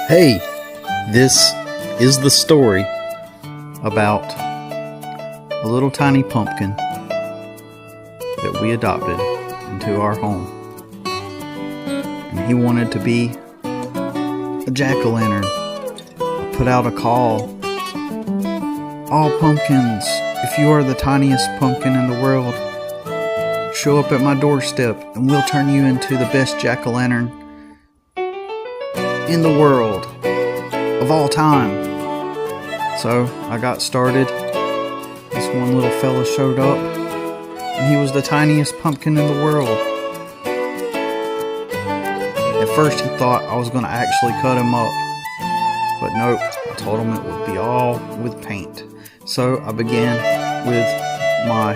Hey, this is the story about a little tiny pumpkin that we adopted into our home. And he wanted to be a jack-o'-lantern. I put out a call. All pumpkins, if you are the tiniest pumpkin in the world, show up at my doorstep and we'll turn you into the best jack-o'-lantern in the world of all time. So I got started. This one little fella showed up and he was the tiniest pumpkin in the world. At first he thought I was going to actually cut him up, but nope, I told him it would be all with paint. So I began with my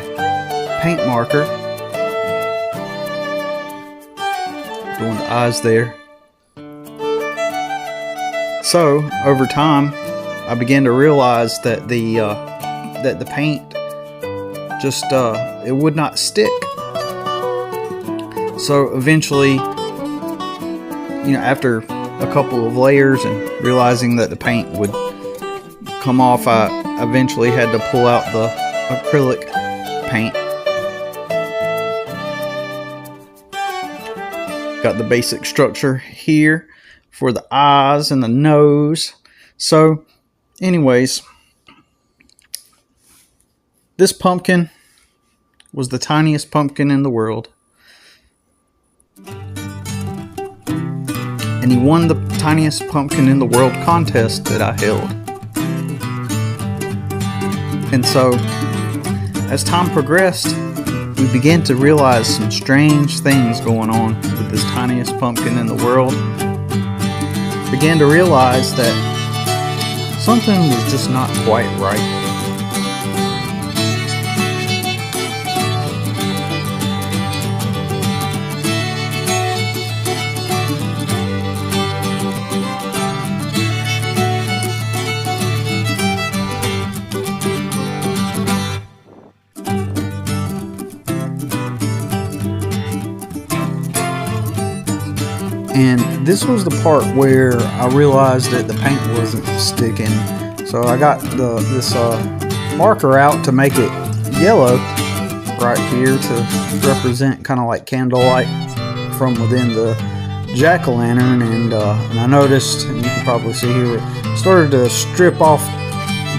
paint marker, doing the eyes there. So over time, I began to realize that the paint just it would not stick. So eventually, after a couple of layers and realizing that the paint would come off, I eventually had to pull out the acrylic paint. Got the basic structure here for the eyes and the nose. So anyways, this pumpkin was the tiniest pumpkin in the world. And he won the tiniest pumpkin in the world contest that I held. And so, as time progressed, we began to realize some strange things going on with this tiniest pumpkin in the world. Began to realize that something was just not quite right. And this was the part where I realized that the paint wasn't sticking. So I got this marker out to make it yellow right here to represent kind of like candlelight from within the jack-o'-lantern. And I noticed, and you can probably see here, it started to strip off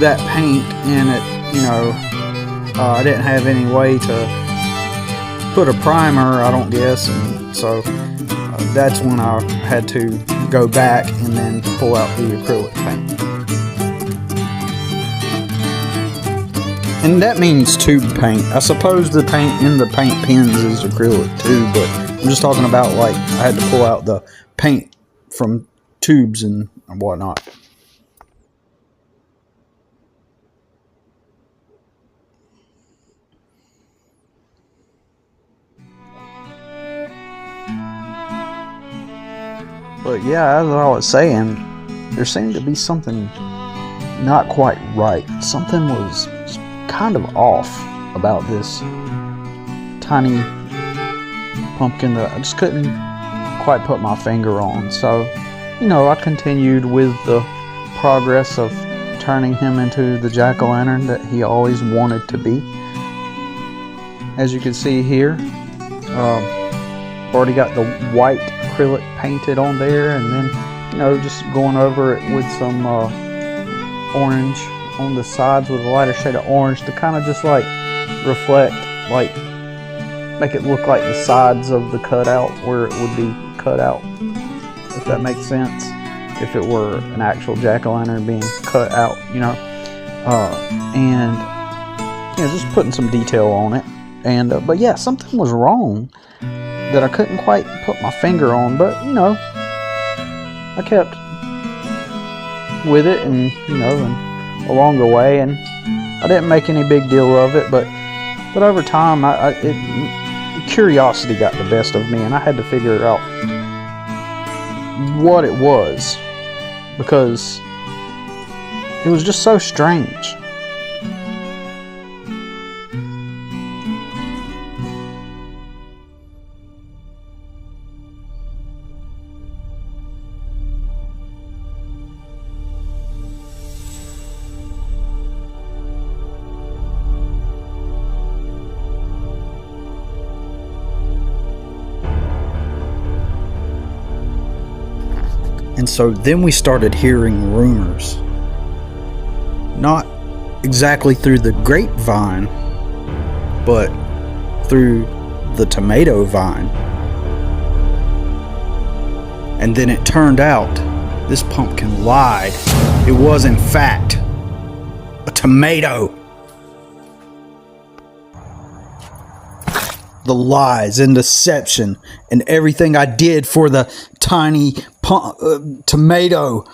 that paint, and I didn't have any way to put a primer, I don't guess, and so that's when I had to go back and then pull out the acrylic paint. And that means tube paint. I suppose the paint in the paint pens is acrylic too, but I'm just talking about like I had to pull out the paint from tubes and whatnot. But yeah, as I was saying, there seemed to be something not quite right. Something was kind of off about this tiny pumpkin that I just couldn't quite put my finger on. So, I continued with the progress of turning him into the jack-o'-lantern that he always wanted to be. As you can see here, already got the white acrylic painted on there, and then just going over it with some orange on the sides with a lighter shade of orange to kind of just like reflect, like make it look like the sides of the cutout where it would be cut out, if that makes sense, if it were an actual jack-o'-lantern being cut out, and just putting some detail on it. And but yeah, something was wrong that I couldn't quite put my finger on, but I kept with it, and and along the way, and I didn't make any big deal of it, but over time, curiosity got the best of me, and I had to figure out what it was, because it was just so strange. And so then we started hearing rumors. Not exactly through the grapevine, but through the tomato vine. And then it turned out this pumpkin lied. It was, in fact, a tomato. The lies and deception and everything I did for the tiny tomato.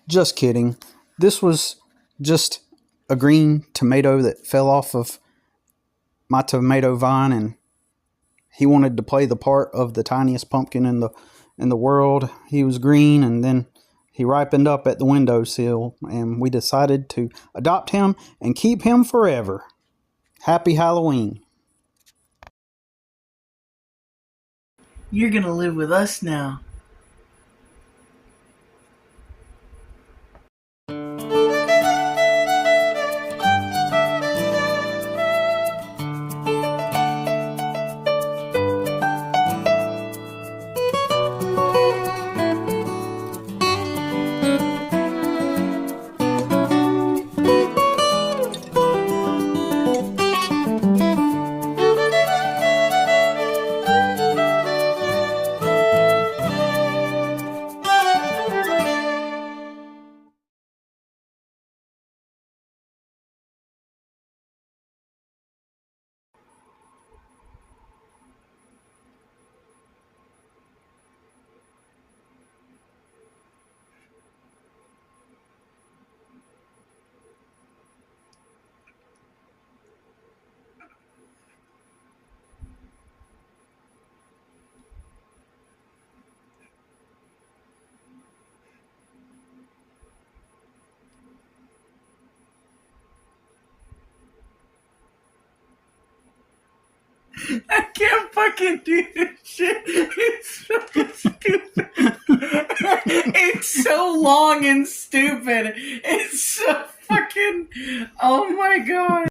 Just kidding. This was just a green tomato that fell off of my tomato vine, and he wanted to play the part of the tiniest pumpkin in the world. He was green, and then he ripened up at the windowsill, and we decided to adopt him and keep him forever. Happy Halloween. You're gonna live with us now. I can't fucking do this shit. It's so stupid. It's so long and stupid. It's so fucking. Oh my god.